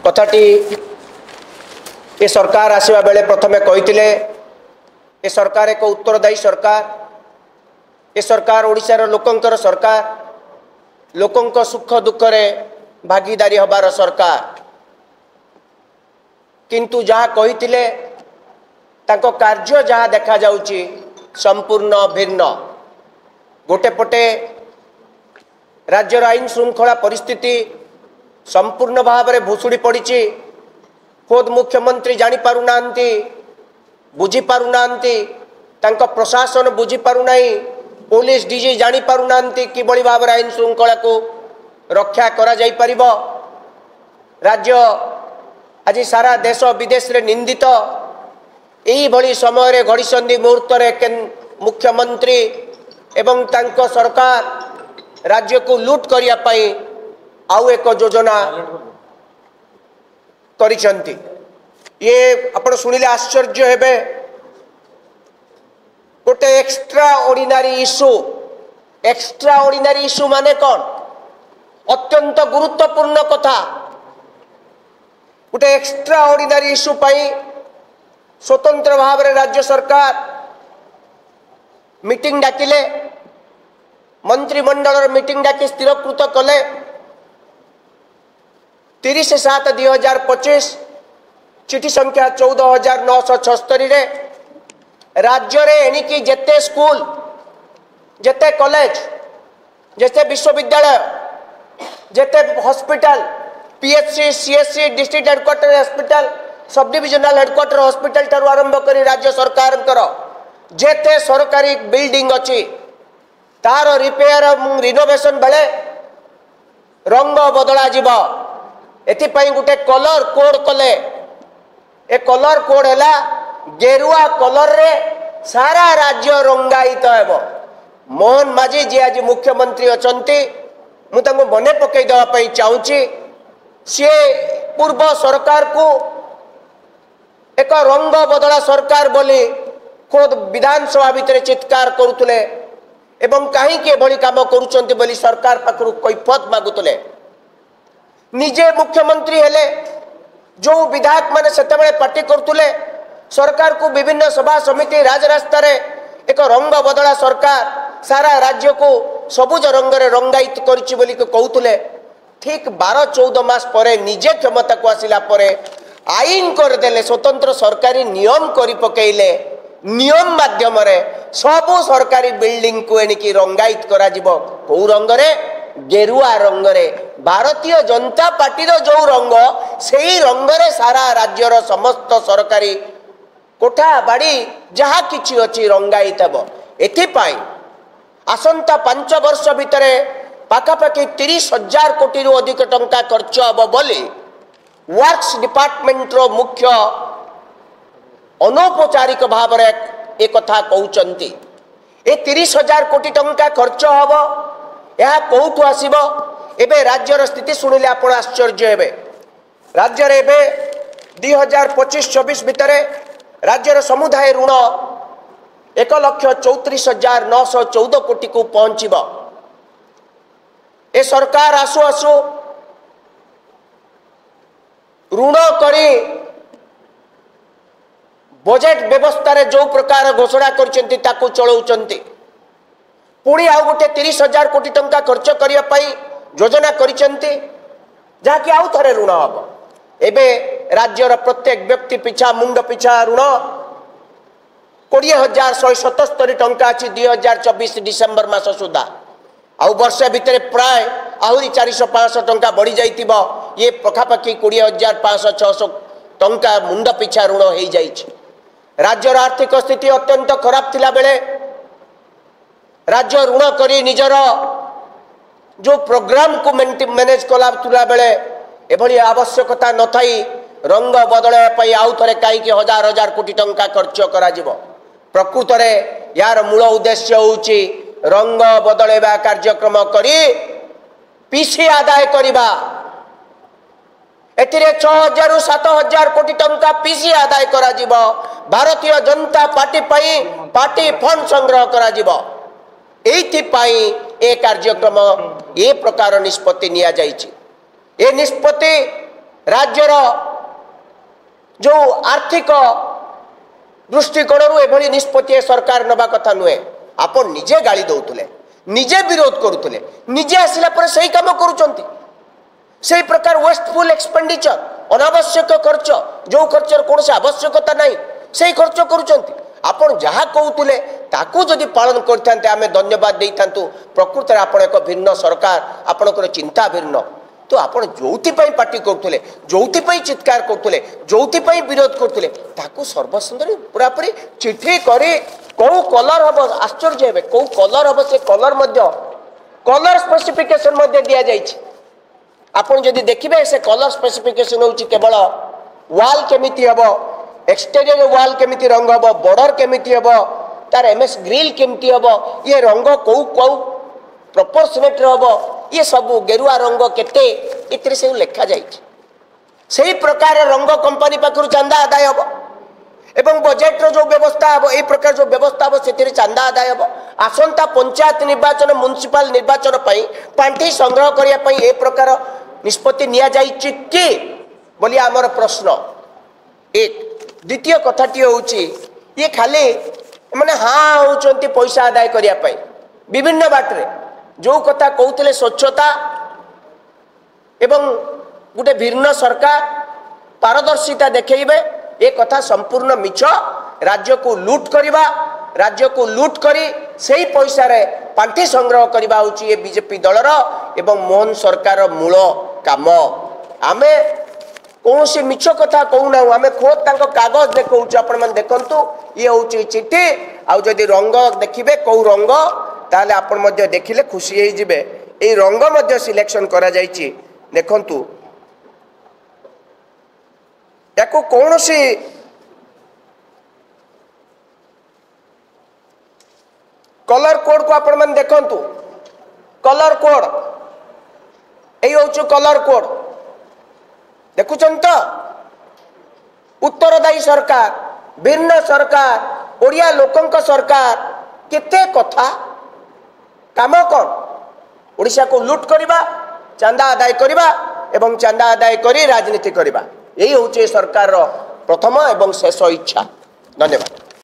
कथाटी ए सरकार आसवा बेले प्रथमे कही ए सरकार एक उत्तरदायी सरकार, ए सरकार ओडिशार लोकंकर सरकार, लोकंक सुख दुखरे भागीदारी हबार सरकार। किंतु जहाँ कही तांको कार्य जहाँ देखा जाउची संपूर्ण भिन्न। गोटे पटे राज्यर आईन श्रृंखला परिस्थिति संपूर्ण भाव में भुशुड़ी पड़ी। खुद मुख्यमंत्री जानी पारु नांती, बुझी पारु नांती, तांको प्रशासन बुझी पारु नाही, पुलिस डीजी जानी पारु नांती कि बड़ी भाव में आईन श्रृंखला को रक्षा करा जाई परिबो। राज्य आज सारा देश विदेश रे निंदित। यही भली समय रे घड़ीसंधि मुहूर्त रे मुख्यमंत्री एवं तांको सरकार राज्य को लूट करिया पाई आउ एक योजना करिसंती। ये आपण सुनिले आश्चर्य हेबे। गोटे एक्स्ट्रा ऑर्डिनरी इश्यू माने कौन? अत्यंत गुरुत्वपूर्ण कथा। गोटे एक्स्ट्रा ऑर्डिनरी इश्यू पाई स्वतंत्र भाव में राज्य सरकार मीटिंग डाकिले, मंत्रिमंडल मीटिंग डाकी स्थिरकृत कले 30/7/2025 चिठी संख्या 14,976 रे राज्य रे एणिकी जेते स्कूल, जेते कॉलेज, जेते विश्वविद्यालय, जेते hospital, PHC, CHC, district headquarter hospital, sub divisional headquarter hospital ठारू आरंभ करी राज्य सरकार जेते सरकारी बिल्डिंग अच्छी तार रिपेयर रिनोवेशन बेले रंग बदला जीव। एथिपाई गोटे कलर कोड कले। ए कलर कोड है गेरुआ कलर रे सारा राज्य रंगायित हेबो। मोहन माझी जी आज मुख्यमंत्री अछंती, मु तांको मने पकई देवा पई चाहूची। सी पूर्व सरकार को एक रंग बदला सरकार बोली खुद विधानसभा भितर चित्कार करुले एवं कहीं भली काम करुचंती बोली सरकार पाखरु कैफत मागुले। निजे मुख्यमंत्री हेले जो विधायक माने सेतेबेले पार्टी करुले सरकार को विभिन्न सभा समिति राजरास्ता रे एक रंग बदला सरकार सारा राज्य को सबुज रंग रे रंगायित करिछि बोली कहउतले। ठीक 12-14 मास परे निजे क्षमता को आसिला परे आईन करदेले, स्वतंत्र सरकारी नियम करी पकेइले। नियम माध्यम रे सबु सरकारी बिल्डिंग को एणिकी रंगायित करा जिवो। को रंग रे? गेरुआ रंग रे। भारतीय जनता पार्टी रो जो रंग सेही रंग रे सारा राज्यर समस्त सरकारी कोठा बाड़ी जहा किछि अछि रंगायित हेबो। एथिपाई आसंता 5 वर्ष भितरे पाखापाखि 30,000 कोटी रु अधिक टंका खर्च हेबो बोली वर्क्स डिपार्टमेंट रो मुख्य अनौपचारिक भाव में एक कथा कहउचंती। ए 30,000 कोटी टंका खर्च हेबो, यह कौटू आसीबो? एबे राज्यर स्थिति शुणिले आपण आश्चर्य हेबे। राज्यर एबे 2025-26 भितरे राज्यर समुदाय ऋण 1,34,914 कोटी को पहुंचीबो। ए सरकार आसु आसु ऋण करी बजेट व्यवस्था रे जो प्रकार घोषणा करछंती ताकू चलाउछंती। पुणी आउ गोटे 30,000 कोटी टंका खर्च करिया पाई योजना करिछंती जाकि आउ थरे ऋण हबो। एबे राज्यर प्रत्येक व्यक्ति पिछा मुंड पिछा ऋण 20,177 टंका अछि 2024 डिसेंबर मास सुधा। आउ वर्ष भितर प्राय आहुरी 400-500 टंका बढ़ी जाइतिबो। ये पखापाखि 20,500-600 टंका मुंड पिछा ऋण हो जाइछि। राज्यर आर्थिक स्थिति अत्यंत खराब थिला बेले राज्य ऋण करी निजर जो प्रोग्राम को मैनेज कला तुला बेले एभली आवश्यकता न थाई रंग बदलया पई आउ थरे काई कि हजार हजार कोटी टंका खर्च करा जिवो। प्रकृत रे यार मूल उद्देश्य होउची रंग बदलेबा कार्यक्रम करी पीसी आदाय करिबा। एथिरे 6,000-7,000 कोटी टंका पीसी आदाय करा जिवो। भारतीय जनता पार्टी पाई पार्टी फंड संग्रह करा जिवो। एथि पाई ए कार्यक्रम ए प्रकार निष्पत्ति निया जाइछि। ए निष्पत्ति राज्यर जो आर्थिक दृष्टिकोण एभली निष्पत्ति सरकार नवा कथा नुहे आपण निजे गाली दौले निजे विरोध करुले निजे आसला पर सही काम करुचंती से प्रकार वेस्टफुल एक्सपेंडिचर अनावश्यक खर्च जो खर्चर कौन से आवश्यकता नहीं से खर्च करुचंती आपण जहाँ कहते ताकू जदि पालन करते आम धन्यवाद दे था प्रकृत आपण एक भिन्न सरकार आपणकर चिंता भिन्न तो आपण जो पार्टी करुले जो चित्कार करुले जो विरोध करुले ताकू सर्वसुंदर पूरापूरी चिठी करी कौ कलर हम आश्चर्य हे कौ कलर हम से कलर कलर स्पेसिफिकेशन दि जाए आपण जदि देखिए से कलर स्पेसिफिकेशन हूँ केवल वाल केमिति हम एक्सटेरियर वाल केमिति रंग हम बॉर्डर केमिति हम तार एमएस ग्रिल केमिति हम ये रंग कौ कौ प्रोपोर्शनेट हम ये सब गेरुआ रंग केते इतरे से लिखा जाई प्रकार रंग कंपनी पाखु चांदा आदाय हम एवं बजेट जो व्यवस्था हम ये प्रकार जो व्यवस्था हम से चांदा आदाय हम आसंता पंचायत निर्वाचन म्युनिसिपल निर्वाचन पांठी संग्रह करने ए प्रकार निष्पत्ति निया जाइछि कि बोली आमर प्रश्न एक द्वितीय कथाटी हूँ ये खाली माने हाँ होती पैसा आदाय करने विभिन्न बाटे जो कथा कहते स्वच्छता एवं गोटे भिन्न सरकार पारदर्शिता देखेबे ए कथा संपूर्ण मिछ राज्य को लूट करवा राज्य को लूट करी से पैसा रे पांठी संग्रह करवा होची ए बीजेपी दलर एवं मोहन सरकार मूल काम आमे कौन सी मिछ कथा कहूना आम खोद कागज देखा आपण मैंने देखु ये हूँ चिठी आउ जदि रंग देखिए कौ रंग ताले आपण देखिले खुशी हो जिबे ए रंग सिलेक्शन करा जाइछि देखंतु याको कौन सी कलर कोड को आपण मैंने देखंतु कलर कोड ए हूँ कलर कोड देखुचन तो उत्तरदायी सरकार भिन्न सरकार ओडिया लोकंक सरकार केते कथा काम कौन ओडिशा को लूट करवा चांदा आदाय करवा एवं चांदा आदाय करी राजनीति करवा यही हूँ सरकार प्रथम एवं शेष इच्छा। धन्यवाद।